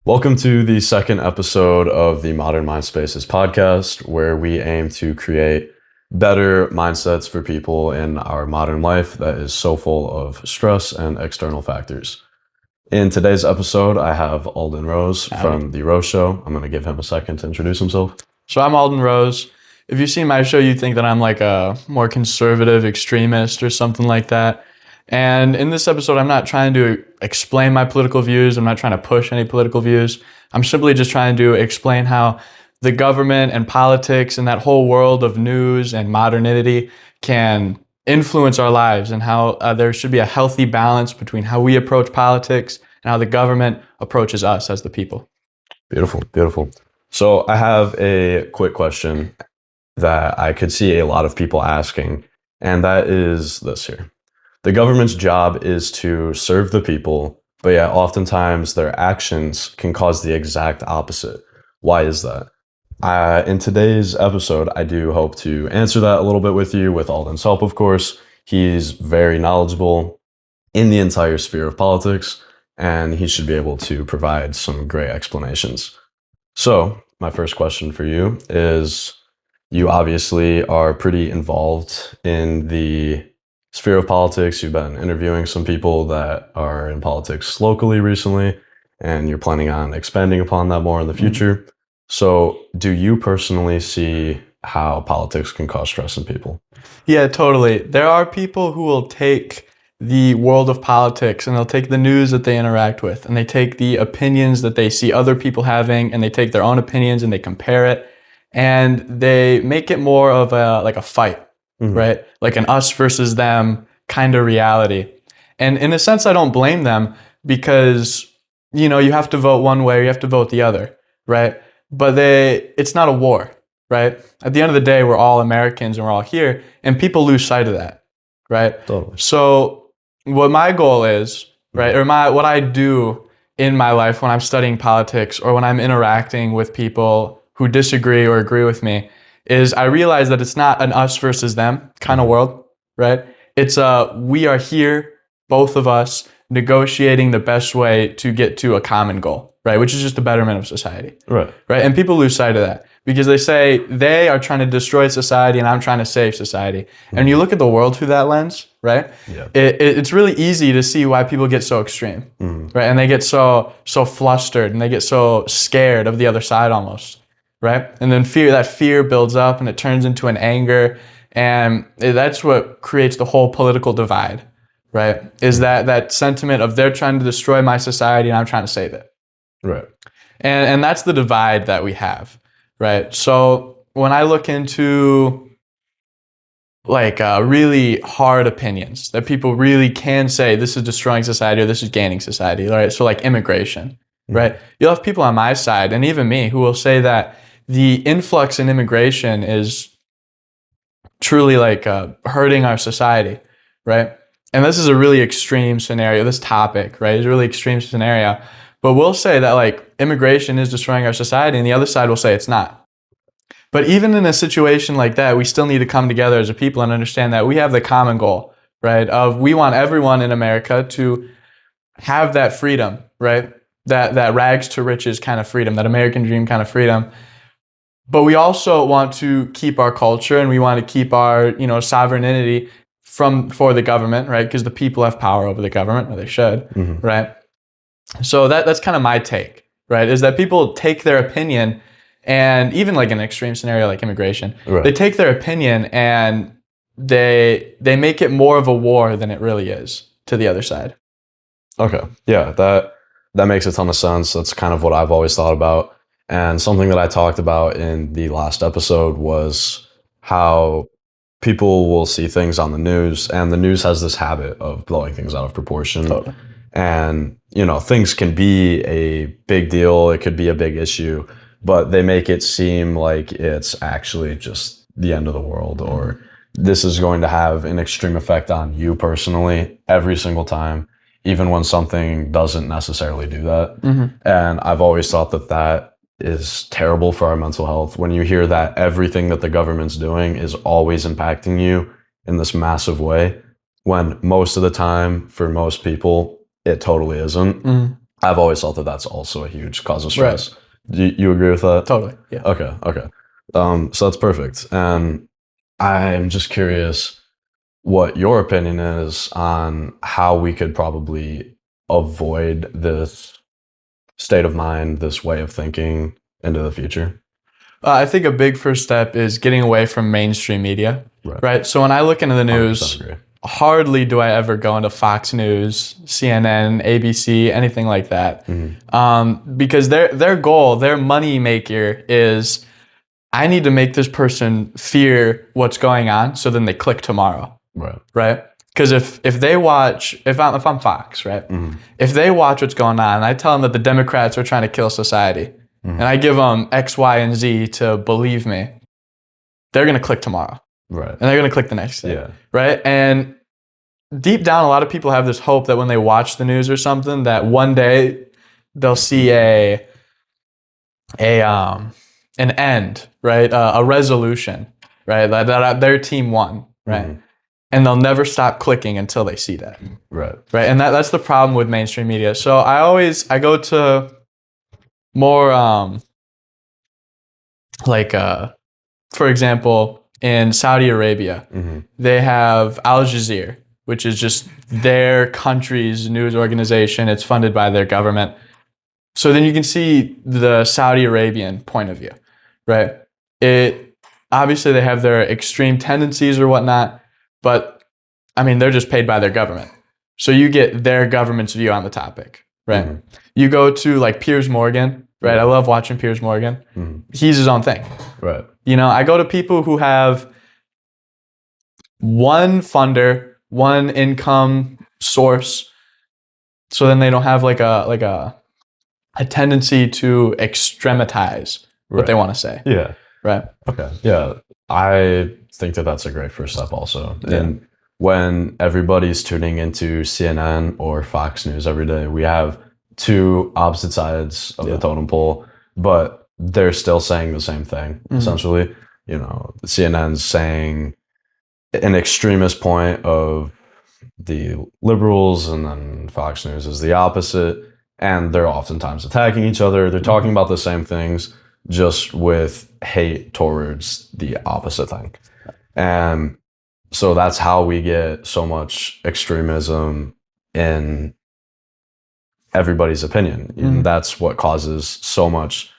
Welcome to the second episode of the Modern Mindspaces podcast, where we aim to create better mindsets for people in our modern life that is so full of stress and external factors. In today's episode, I have Alden Rose from The Rose Show. I'm going to give him a second to introduce himself. So I'm Alden Rose. If you've seen my show, you'd think that I'm like a more conservative extremist or something like that. And in this episode, I'm not trying to explain my political views. I'm not trying to push any political views. I'm simply just trying to explain how the government and politics and that whole world of news and modernity can influence our lives, and how there should be a healthy balance between how we approach politics and how the government approaches us as the people. Beautiful, beautiful. So I have a quick question that I could see a lot of people asking, and that is this here. The government's job is to serve the people, but yet oftentimes their actions can cause the exact opposite. Why is that? In today's episode, I do hope to answer that a little bit with you, with Alden's help, of course. He's very knowledgeable in the entire sphere of politics, and he should be able to provide some great explanations. So, my first question for you is, you obviously are pretty involved in the sphere of politics. You've been interviewing some people that are in politics locally recently, and you're planning on expanding upon that more in the future. So do you personally see how politics can cause stress in people? Yeah, totally. There are people who will take the world of politics and they'll take the news that they interact with, and they take the opinions that they see other people having, and they take their own opinions and they compare it, and they make it more of a fight. Right? Like an us versus them kind of reality. And in a sense, I don't blame them, because, you have to vote one way or you have to vote the other, right? But it's not a war, right? At the end of the day, we're all Americans and we're all here, and people lose sight of that, right? Totally. So what my goal is, right, or what I do in my life when I'm studying politics or when I'm interacting with people who disagree or agree with me, is I realize that it's not an us versus them kind of world, right? It's we are here, both of us, negotiating the best way to get to a common goal, right? Which is just the betterment of society, right? And people lose sight of that because they say they are trying to destroy society and I'm trying to save society. And you look at the world through that lens, right? Yeah. It's really easy to see why people get so extreme, right? And they get so flustered and they get so scared of the other side almost. Right? And then that fear builds up and it turns into an anger. And that's what creates the whole political divide, right? Is that sentiment of they're trying to destroy my society and I'm trying to save it. Right. And that's the divide that we have, right? So when I look into like really hard opinions that people really can say this is destroying society or this is gaining society, right? So like immigration, right? You'll have people on my side and even me who will say that the influx in immigration is truly like hurting our society, right? And this is a really extreme scenario, this topic, right? Is a really extreme scenario. But we'll say that like immigration is destroying our society, and the other side will say it's not. But even in a situation like that, we still need to come together as a people and understand that we have the common goal, right? Of we want everyone in America to have that freedom, right? That rags to riches kind of freedom, that American dream kind of freedom. But we also want to keep our culture and we want to keep our, sovereignty for the government, right? Because the people have power over the government, or they should, right? So that's kind of my take, right? Is that people take their opinion, and even like an extreme scenario like immigration, right, they take their opinion and they make it more of a war than it really is to the other side. Okay. Yeah, that makes a ton of sense. That's kind of what I've always thought about. And something that I talked about in the last episode was how people will see things on the news, and the news has this habit of blowing things out of proportion. Totally. And, things can be a big deal. It could be a big issue, but they make it seem like it's actually just the end of the world, or this is going to have an extreme effect on you personally every single time, even when something doesn't necessarily do that. And I've always thought that is terrible for our mental health. When you hear that everything that the government's doing is always impacting you in this massive way, when most of the time, for most people, it totally isn't. I've always thought that that's also a huge cause of Right. stress. Do you agree with that? Totally. Yeah. Okay. So that's perfect. And I'm just curious what your opinion is on how we could probably avoid this state of mind, this way of thinking into the future. I think a big first step is getting away from mainstream media, Right. right? So when I look into the 100% news, agree. hardly do I ever go into Fox News, CNN, ABC, anything like that, because their goal, their money maker is, I need to make this person fear what's going on, so then they click tomorrow, Right. right? Because if they watch, if I'm Fox, right? If they watch what's going on, and I tell them that the Democrats are trying to kill society, and I give them X, Y, and Z to believe me, they're gonna click tomorrow, Right. and they're gonna click the next day, Yeah. right? And deep down, a lot of people have this hope that when they watch the news or something, that one day they'll see an end, right? A resolution, right? That their team won, right? And they'll never stop clicking until they see that, Right. right? And that's the problem with mainstream media. So I go to more for example, in Saudi Arabia, they have Al Jazeera, which is just their country's news organization. It's funded by their government. So then you can see the Saudi Arabian point of view, right? It obviously they have their extreme tendencies or whatnot, but I mean they're just paid by their government. So you get their government's view on the topic, right? You go to like Piers Morgan, right? I love watching Piers Morgan. He's his own thing. Right. You know, I go to people who have one funder, one income source, so then they don't have like a tendency to extrematize what they want to say. Yeah. Right. Okay. Yeah. I think that that's a great first step also. And when everybody's tuning into CNN or Fox News every day, we have two opposite sides of the totem pole, but they're still saying the same thing, essentially. You know, CNN's saying an extremist point of the liberals, and then Fox News is the opposite. And they're oftentimes attacking each other. They're talking about the same things, just with hate towards the opposite thing. And so that's how we get so much extremism in everybody's opinion. And that's what causes so much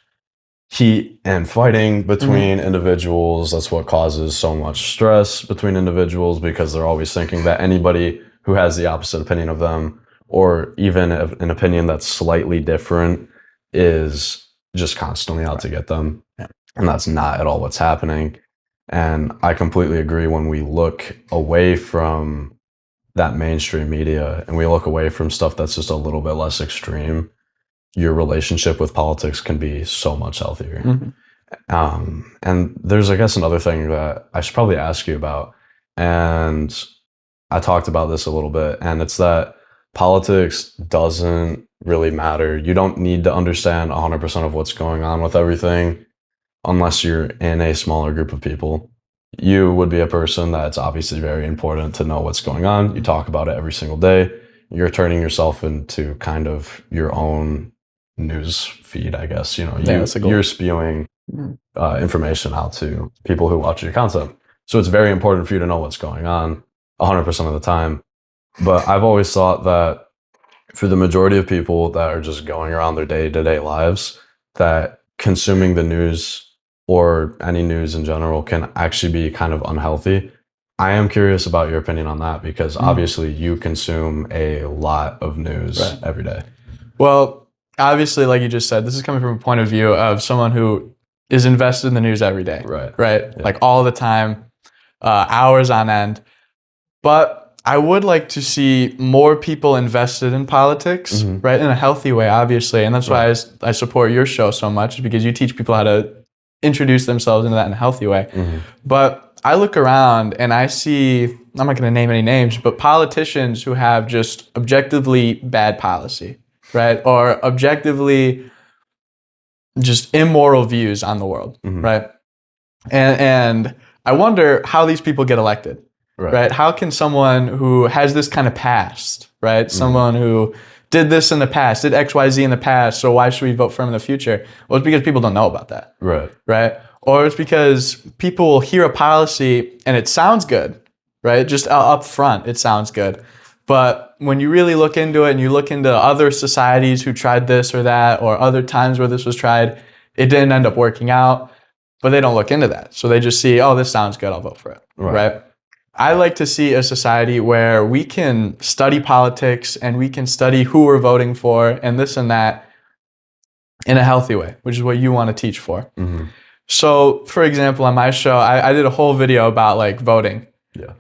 heat and fighting between individuals. That's what causes so much stress between individuals, because they're always thinking that anybody who has the opposite opinion of them, or even an opinion that's slightly different, is just constantly out to get them. And that's not at all what's happening. And I completely agree. When we look away from that mainstream media and we look away from stuff that's just a little bit less extreme, your relationship with politics can be so much healthier. And there's, I guess, another thing that I should probably ask you about. And I talked about this a little bit, and it's that politics doesn't really matter. You don't need to understand 100% of what's going on with everything unless you're in a smaller group of people. You would be a person that's obviously very important to know what's going on. You talk about it every single day. You're turning yourself into kind of your own news feed, I guess. You know, you're spewing information out to people who watch your content. So it's very important for you to know what's going on 100% of the time. But I've always thought that for the majority of people that are just going around their day-to-day lives, that consuming the news or any news in general can actually be kind of unhealthy. I am curious about your opinion on that, because obviously you consume a lot of news every day. Well, obviously, like you just said, this is coming from a point of view of someone who is invested in the news every day. Right. Like all the time, hours on end. But I would like to see more people invested in politics, right, in a healthy way, obviously. And that's why I support your show so much, because you teach people how to introduce themselves into that in a healthy way. But I look around and I see, I'm not going to name any names, but politicians who have just objectively bad policy, right? Or objectively just immoral views on the world, right? And I wonder how these people get elected. Right. How can someone who has this kind of past, right? Someone who did this in the past, did XYZ in the past, so why should we vote for him in the future? Well, it's because people don't know about that. Right? Or it's because people will hear a policy and it sounds good, right? Just up front, it sounds good. But when you really look into it and you look into other societies who tried this or that, or other times where this was tried, it didn't end up working out, but they don't look into that. So they just see, oh, this sounds good, I'll vote for it, right? I like to see a society where we can study politics and we can study who we're voting for and this and that in a healthy way, which is what you want to teach for. Mm-hmm. So, for example, on my show, I did a whole video about like voting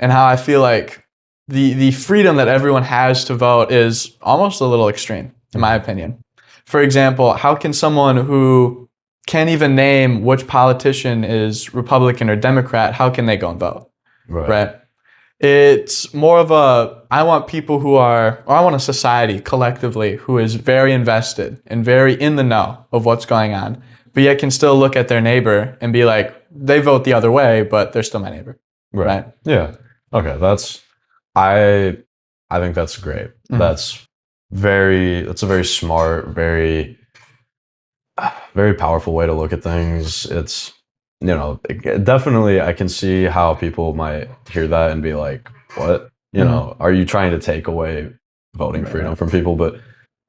and how I feel like the freedom that everyone has to vote is almost a little extreme, in my opinion. For example, how can someone who can't even name which politician is Republican or Democrat, how can they go and vote? Right? It's more of I want people who are, or I want a society collectively who is very invested and very in the know of what's going on, but yet can still look at their neighbor and be like, they vote the other way, but they're still my neighbor. Right? Yeah. Okay. I think that's great. Mm-hmm. That's a very smart, very powerful way to look at things. It's, definitely I can see how people might hear that and be like, what? Are you trying to take away voting freedom from people? But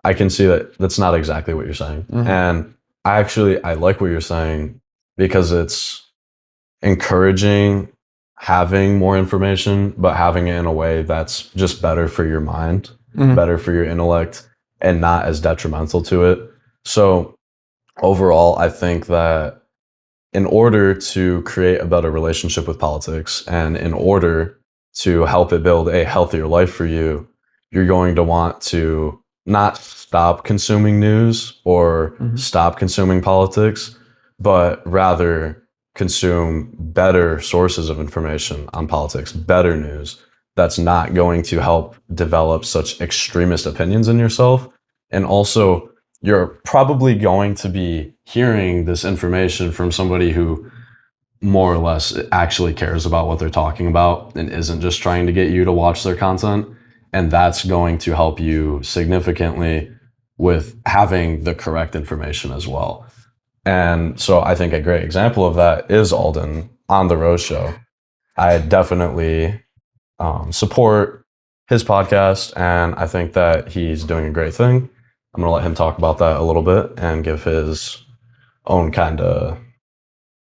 I can see that that's not exactly what you're saying. Mm-hmm. And I like what you're saying because it's encouraging having more information, but having it in a way that's just better for your mind, better for your intellect, and not as detrimental to it. So overall, I think that in order to create a better relationship with politics and in order to help it build a healthier life for you, you're going to want to not stop consuming news or stop consuming politics, but rather consume better sources of information on politics, better news that's not going to help develop such extremist opinions in yourself. And also, you're probably going to be hearing this information from somebody who more or less actually cares about what they're talking about and isn't just trying to get you to watch their content. And that's going to help you significantly with having the correct information as well. And so I think a great example of that is Alden on the Rose Show. I definitely support his podcast, and I think that he's doing a great thing. I'm going to let him talk about that a little bit and give his own kind of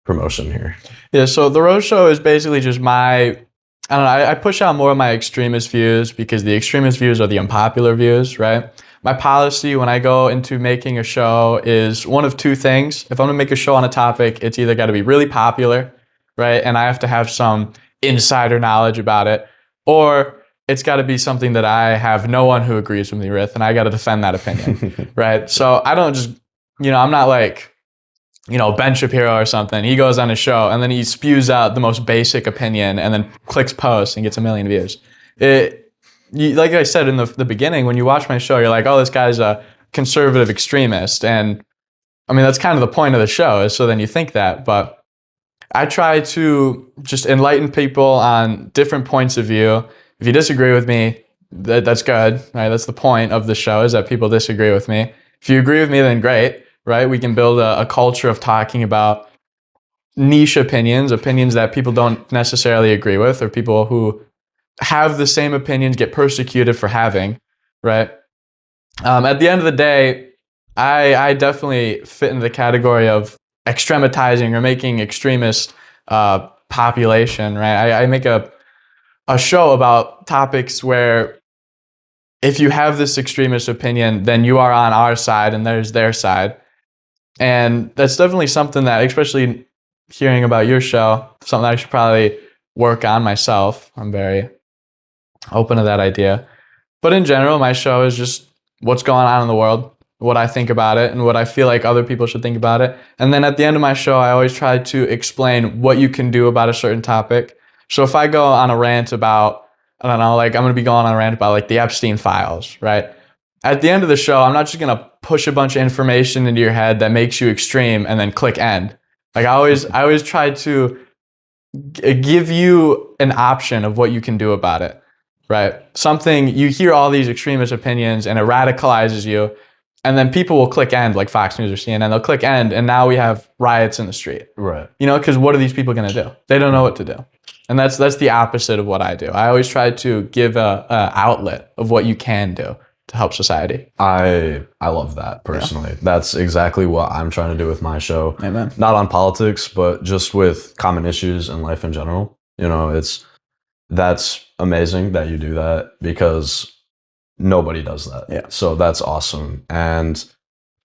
promotion here. Yeah, so the Rose Show is basically just I push out more of my extremist views because the extremist views are the unpopular views, right? My policy when I go into making a show is one of two things. If I'm gonna make a show on a topic, it's either gotta be really popular, right? And I have to have some insider knowledge about it, or it's gotta be something that I have no one who agrees with me with, and I gotta defend that opinion, right? So I don't just, I'm not like, Ben Shapiro or something. He goes on a show and then he spews out the most basic opinion and then clicks post and gets 1 million views. Like I said in the beginning, when you watch my show, you're like, oh, this guy's a conservative extremist. And I mean, that's kind of the point of the show, is so then you think that. But I try to just enlighten people on different points of view. If you disagree with me, that's good, right? That's the point of the show, is that people disagree with me. If you agree with me, then great, right? We can build a culture of talking about niche opinions that people don't necessarily agree with, or people who have the same opinions get persecuted for having, right? At the end of the day, I definitely fit into the category of extrematizing or making extremist population, right? I make a show about topics where if you have this extremist opinion, then you are on our side and there's their side. And that's definitely something that, especially hearing about your show, something I should probably work on myself. I'm very open to that idea. But in general, my show is just what's going on in the world, what I think about it, and what I feel like other people should think about it. And then at the end of my show, I always try to explain what you can do about a certain topic. So if I go on a rant about, I don't know, like I'm going to be going on a rant about like the Epstein files, right? At the end of the show, I'm not just going to push a bunch of information into your head that makes you extreme and then click end. Like I always try to give you an option of what you can do about it. right? Something, you hear all these extremist opinions and it radicalizes you. And then people will click end, like Fox News or CNN, they'll click end, and now we have riots in the street. Right. You know, because what are these people going to do? They don't know what to do. And that's the opposite of what I do. I always try to give a outlet of what you can do to help society. I love that personally. Yeah. That's exactly what I'm trying to do with my show. Amen. Not on politics, but just with common issues and life in general. You know, that's amazing that you do that because nobody does that. Yeah. So that's awesome. And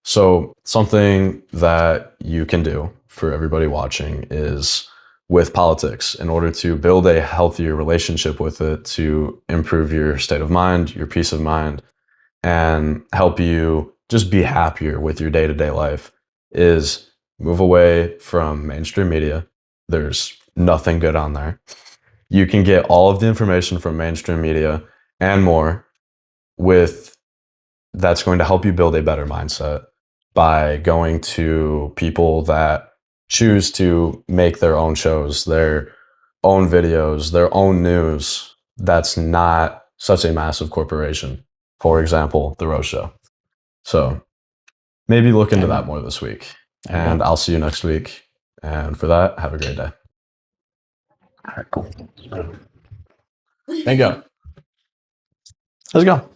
so something that you can do for everybody watching is with politics, in order to build a healthier relationship with it, to improve your state of mind, your peace of mind, and help you just be happier with your day-to-day life, is move away from mainstream media. There's nothing good on there. You can get all of the information from mainstream media and more that's going to help you build a better mindset by going to people that choose to make their own shows, their own videos, their own news that's not such a massive corporation. For example, The Rose Show. So maybe look into that more this week. And I'll see you next week. And for that, have a great day. All right, cool. Thank you. Let's go.